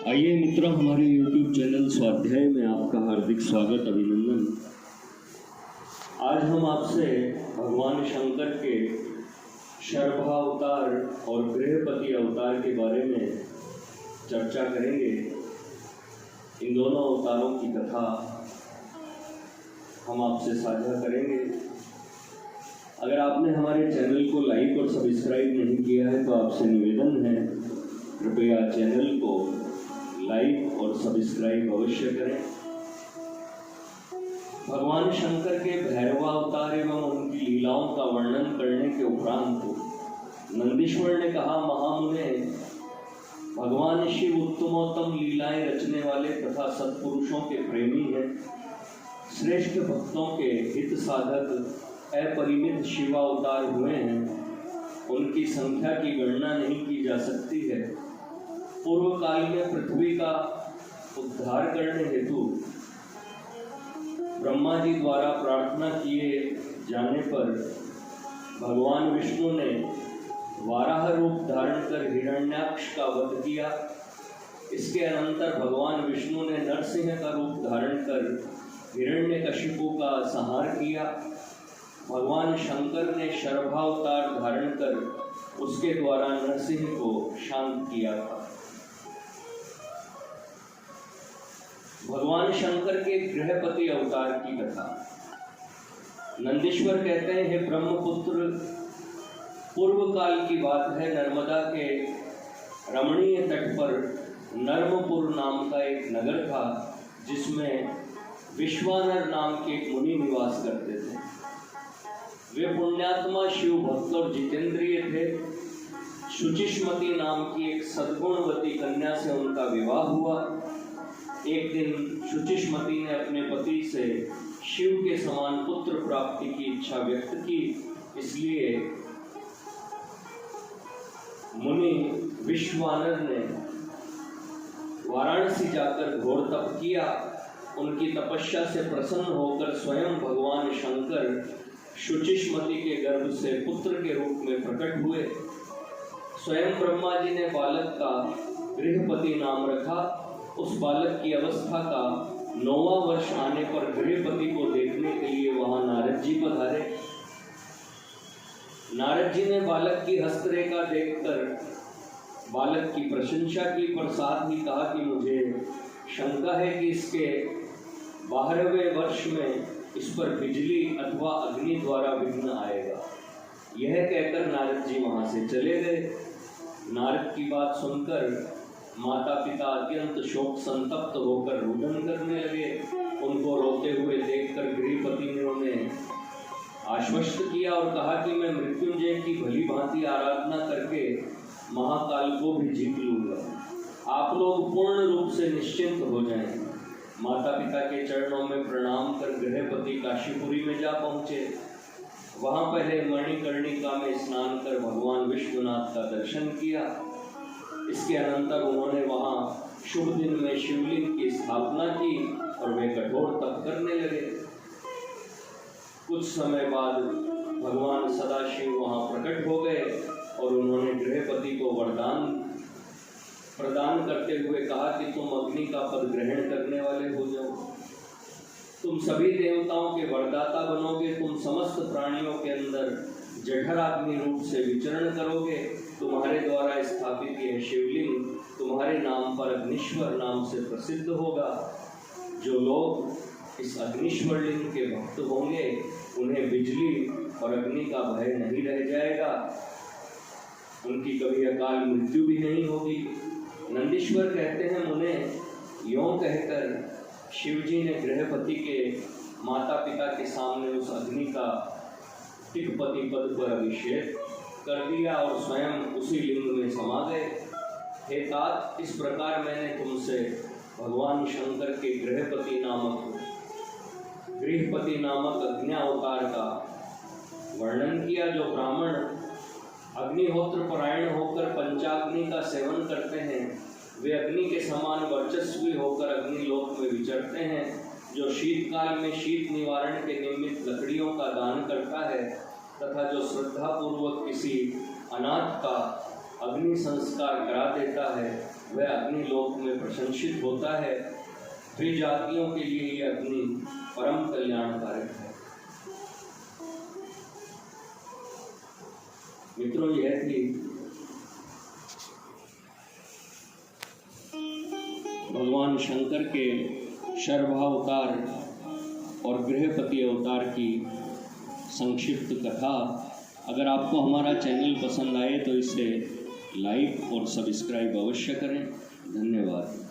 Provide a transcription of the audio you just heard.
आइए मित्रों, हमारे YouTube चैनल स्वाध्याय में आपका हार्दिक स्वागत, अभिनंदन। आज हम आपसे भगवान शंकर के शर्भावतार और गृहपति अवतार के बारे में चर्चा करेंगे। इन दोनों अवतारों की कथा हम आपसे साझा करेंगे। अगर आपने हमारे चैनल को लाइक और सब्सक्राइब नहीं किया है तो आपसे निवेदन है, कृपया चैनल को लाइक और सब्सक्राइब अवश्य करें। भगवान शंकर के भैरवावतार एवं उनकी लीलाओं का वर्णन करने के उपरांत नंदीश्वर ने कहा, महामुने, भगवान शिव उत्तमोत्तम लीलाएं रचने वाले तथा सत्पुरुषों के प्रेमी हैं। श्रेष्ठ भक्तों के हित साधक अपरिमित शिवावतार हुए हैं। उनकी संख्या की गणना नहीं की जा सकती है। पूर्व काल में पृथ्वी का उद्धार करने हेतु ब्रह्मा जी द्वारा प्रार्थना किए जाने पर भगवान विष्णु ने वाराह रूप धारण कर हिरण्याक्ष का वध किया। इसके अनंतर भगवान विष्णु ने नरसिंह का रूप धारण कर हिरण्यकशिपु का संहार किया। भगवान शंकर ने शर्भावतार धारण कर उसके द्वारा नरसिंह को शांत किया था। भगवान शंकर के गृहपति अवतार की कथा। नंदीश्वर कहते हैं, हे ब्रह्मपुत्र, पूर्व काल की बात है। नर्मदा के रमणीय तट पर नर्मपुर नाम का एक नगर था, जिसमें विश्वानर नाम के एक मुनि निवास करते थे। वे पुण्यात्मा, शिव भक्त और जितेंद्रिय थे। शुचिष्मती नाम की एक सद्गुणवती कन्या से उनका विवाह हुआ। एक दिन शुचिष्मती ने अपने पति से शिव के समान पुत्र प्राप्ति की इच्छा व्यक्त की। इसलिए मुनि विश्वानर ने वाराणसी जाकर घोर तप किया। उनकी तपस्या से प्रसन्न होकर स्वयं भगवान शंकर शुचिष्मती के गर्भ से पुत्र के रूप में प्रकट हुए। स्वयं ब्रह्मा जी ने बालक का गृहपति नाम रखा। उस बालक की अवस्था का 9वां वर्ष आने पर गृहपति को देखने के लिए वहां नारद जी पधारे। नारद जी ने बालक की हस्तरेखा देखकर बालक की प्रशंसा की, पर साथ ही कहा कि मुझे शंका है कि इसके 12वें वर्ष में इस पर बिजली अथवा अग्नि द्वारा विघ्न आएगा। यह कहकर नारद जी वहां से चले गए। नारद की बात सुनकर माता पिता अत्यंत शोक संतप्त होकर रुदन करने लगे। उनको रोते हुए देखकर गृहपति ने उन्हें आश्वस्त किया और कहा कि मैं मृत्युंजय की भली भांति आराधना करके महाकाल को भी जीत लूंगा। आप लोग पूर्ण रूप से निश्चिंत हो जाएं। माता पिता के चरणों में प्रणाम कर गृहपति काशीपुरी में जा पहुंचे। वहां पहले मणिकर्णिका में स्नान कर भगवान विश्वनाथ का दर्शन किया। इसके अनंतर उन्होंने वहां शुभ दिन में शिवलिंग की स्थापना की और वे कठोर तप करने लगे। कुछ समय बाद भगवान सदाशिव वहां प्रकट हो गए और उन्होंने गृहपति को वरदान प्रदान करते हुए कहा कि तुम अग्नि का पद ग्रहण करने वाले हो जाओ। तुम सभी देवताओं के वरदाता बनोगे। तुम समस्त प्राणियों के अंदर जठराग्नि रूप से विचरण करोगे। तुम्हारे द्वारा स्थापित यह शिवलिंग तुम्हारे नाम पर अग्निश्वर नाम से प्रसिद्ध होगा। जो लोग इस अग्निश्वर लिंग के भक्त होंगे उन्हें बिजली और अग्नि का भय नहीं रह जाएगा। उनकी कभी अकाल मृत्यु भी नहीं होगी। नंदीश्वर कहते हैं, मुने, यों कहकर शिव जी ने गृहपति के माता पिता के सामने उस अग्नि का टिकपति पद पर अभिषेक कर दिया और स्वयं उसी लिंग में समा गए। हे तात, इस प्रकार मैंने तुमसे भगवान शंकर के गृहपति नामक अग्न्यावतार का वर्णन किया। जो ब्राह्मण अग्निहोत्र परायण होकर पंचाग्नि का सेवन करते हैं वे अग्नि के समान वर्चस्वी होकर अग्निलोक में विचरते हैं। जो शीतकाल में शीत निवारण के निमित्त लकड़ियों का दान करता है तथा जो श्रद्धापूर्वक किसी अनाथ का अग्नि संस्कार करा देता है वह अग्नि लोक में प्रशंसित होता है। त्रिजातियों के लिए ये अग्नि परम कल्याणकारक है। मित्रों, यह थी भगवान शंकर के शर्वावतार और गृहपति अवतार की संक्षिप्त कथा। अगर आपको हमारा चैनल पसंद आए तो इसे लाइक और सब्सक्राइब अवश्य करें। धन्यवाद।